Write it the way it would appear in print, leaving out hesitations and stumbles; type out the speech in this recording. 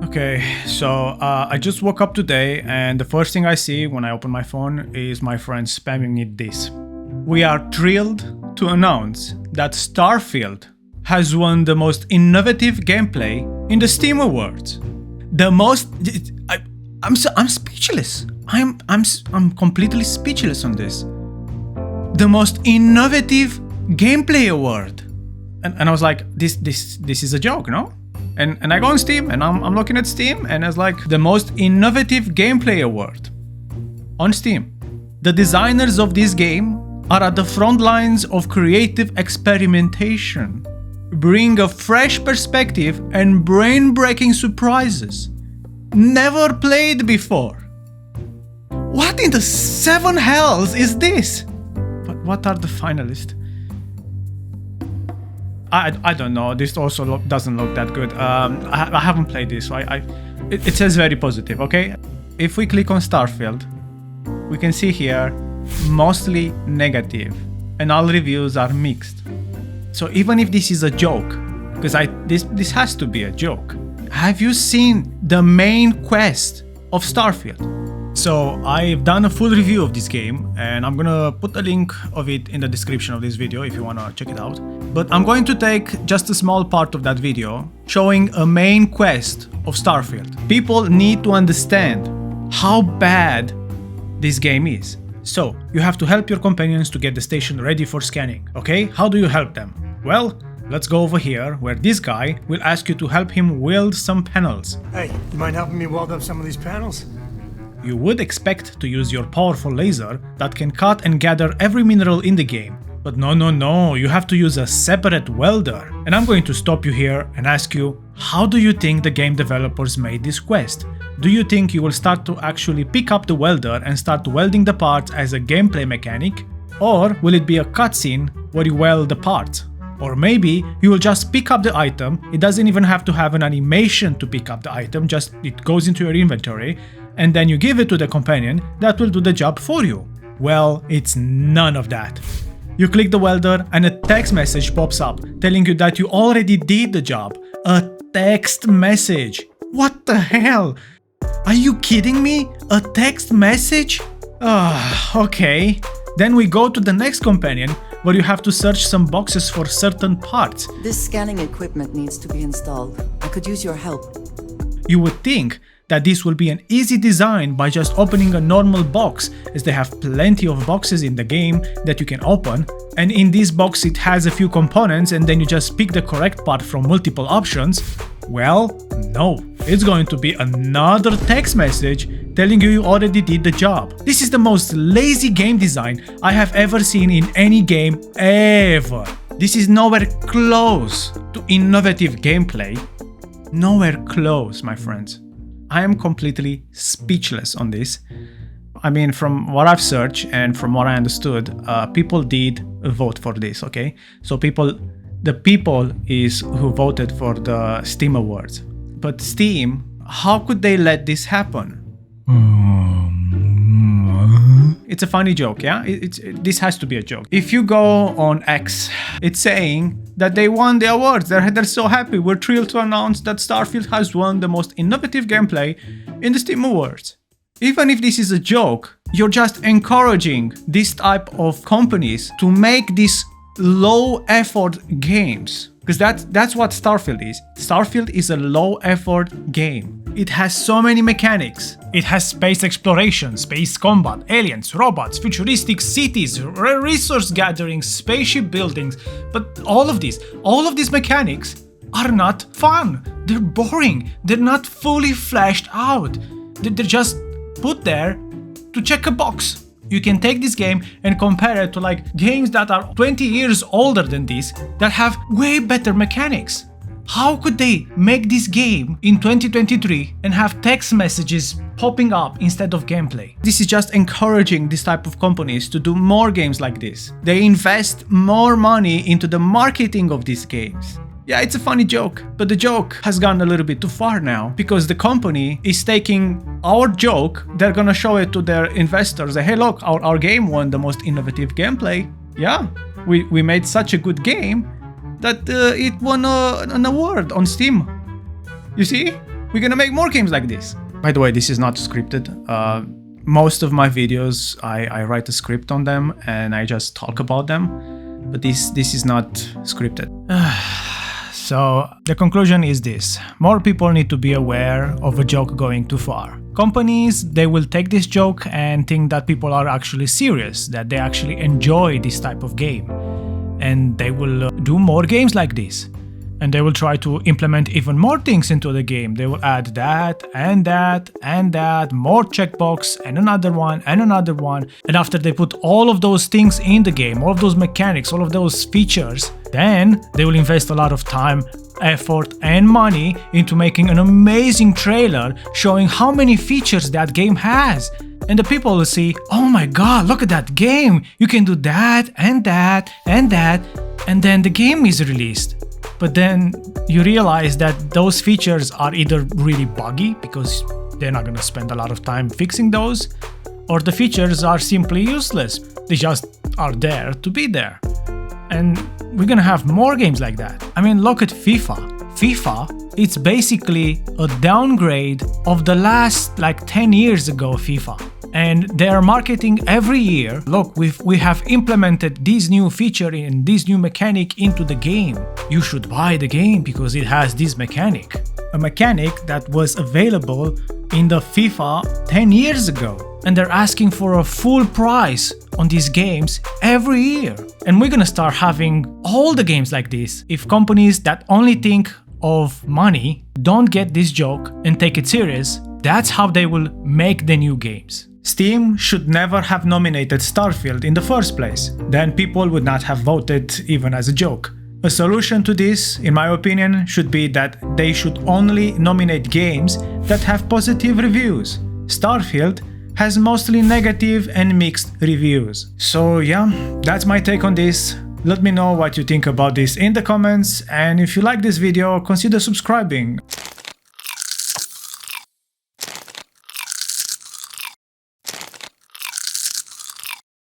Okay, so I just woke up today and the first thing I see when I open my phone is my friend spamming me this. We are thrilled to announce that Starfield has won the most innovative gameplay in the Steam Awards. The most... I'm speechless. I'm completely speechless on this. The most innovative gameplay award. And I was like, this is a joke, no? And I go on Steam and I'm looking at Steam and it's like the most innovative gameplay award on Steam. The designers of this game are at the front lines of creative experimentation, bring a fresh perspective and brain-breaking surprises never played before. What in the seven hells is this? But what are the finalists? I don't know. This also doesn't look that good. I haven't played this, so it says very positive, okay? If we click on Starfield, we can see here mostly negative, and all reviews are mixed. So even if this is a joke, because this has to be a joke, have you seen the main quest of Starfield? So I've done a full review of this game and I'm gonna put a link of it in the description of this video if you wanna check it out. But I'm going to take just a small part of that video showing a main quest of Starfield. People need to understand how bad this game is. So you have to help your companions to get the station ready for scanning, okay? How do you help them? Well, let's go over here where this guy will ask you to help him weld some panels. Hey, you mind helping me weld up some of these panels? You would expect to use your powerful laser that can cut and gather every mineral in the game. But no, you have to use a separate welder. And I'm going to stop you here and ask you, how do you think the game developers made this quest? Do you think you will start to actually pick up the welder and start welding the parts as a gameplay mechanic? Or will it be a cutscene where you weld the parts? Or maybe you will just pick up the item, it doesn't even have to have an animation to pick up the item, just it goes into your inventory, and then you give it to the companion that will do the job for you. Well, it's none of that. You click the welder and a text message pops up telling you that you already did the job. A text message. What the hell? Are you kidding me? A text message? Okay. Then we go to the next companion where you have to search some boxes for certain parts. This scanning equipment needs to be installed. I could use your help. You would think that this will be an easy design by just opening a normal box, as they have plenty of boxes in the game that you can open, and in this box it has a few components and then you just pick the correct part from multiple options. Well, no, it's going to be another text message telling you already did the job. This is the most lazy game design I have ever seen in any game ever. This is nowhere close to innovative gameplay. Nowhere close, my friends. I am completely speechless on this. I mean, from what I've searched and from what I understood, people did vote for this, okay? So the people is who voted for the Steam Awards. But Steam, how could they let this happen? It's a funny joke, yeah? This has to be a joke. If you go on X, it's saying that they won the awards. They're so happy. We're thrilled to announce that Starfield has won the most innovative gameplay in the Steam Awards. Even if this is a joke, you're just encouraging this type of companies to make these low-effort games. Because that's what Starfield is. Starfield is a low-effort game. It has so many mechanics. It has space exploration, space combat, aliens, robots, futuristic cities, resource gathering, spaceship buildings. But all of these mechanics are not fun. They're boring. They're not fully fleshed out. They're just put there to check a box. You can take this game and compare it to like games that are 20 years older than this that have way better mechanics. How could they make this game in 2023 and have text messages popping up instead of gameplay? This is just encouraging this type of companies to do more games like this. They invest more money into the marketing of these games. Yeah, it's a funny joke, but the joke has gone a little bit too far now because the company is taking our joke, they're gonna show it to their investors. Hey, look, our game won the most innovative gameplay. Yeah, we made such a good game that it won an award on Steam. You see? we're gonna make more games like this. By the way, this is not scripted. Most of my videos, I write a script on them and I just talk about them, but this is not scripted. So the conclusion is this: more people need to be aware of a joke going too far. Companies, they will take this joke and think that people are actually serious, that they actually enjoy this type of game, and they will do more games like this. And they will try to implement even more things into the game. They will add that and that and that, more checkbox and another one and another one. And after they put all of those things in the game, all of those mechanics, all of those features, then they will invest a lot of time, effort and money into making an amazing trailer showing how many features that game has. And the people will see, oh my god, look at that game, you can do that and that and that, and then the game is released. But then you realize that those features are either really buggy because they're not gonna spend a lot of time fixing those, or the features are simply useless. They just are there to be there. And we're gonna have more games like that. I mean, look at FIFA. FIFA, it's basically a downgrade of the last 10 years ago FIFA. And they are marketing every year. Look, we have implemented this new feature and this new mechanic into the game. You should buy the game because it has this mechanic. A mechanic that was available in the FIFA 10 years ago. And they're asking for a full price on these games every year. And we're gonna start having all the games like this if companies that only think of money don't get this joke and take it serious. That's how they will make the new games. Steam should never have nominated Starfield in the first place, then people would not have voted even as a joke. A solution to this, in my opinion, should be that they should only nominate games that have positive reviews. Starfield has mostly negative and mixed reviews. So yeah, that's my take on this. Let me know what you think about this in the comments, and if you like this video, consider subscribing.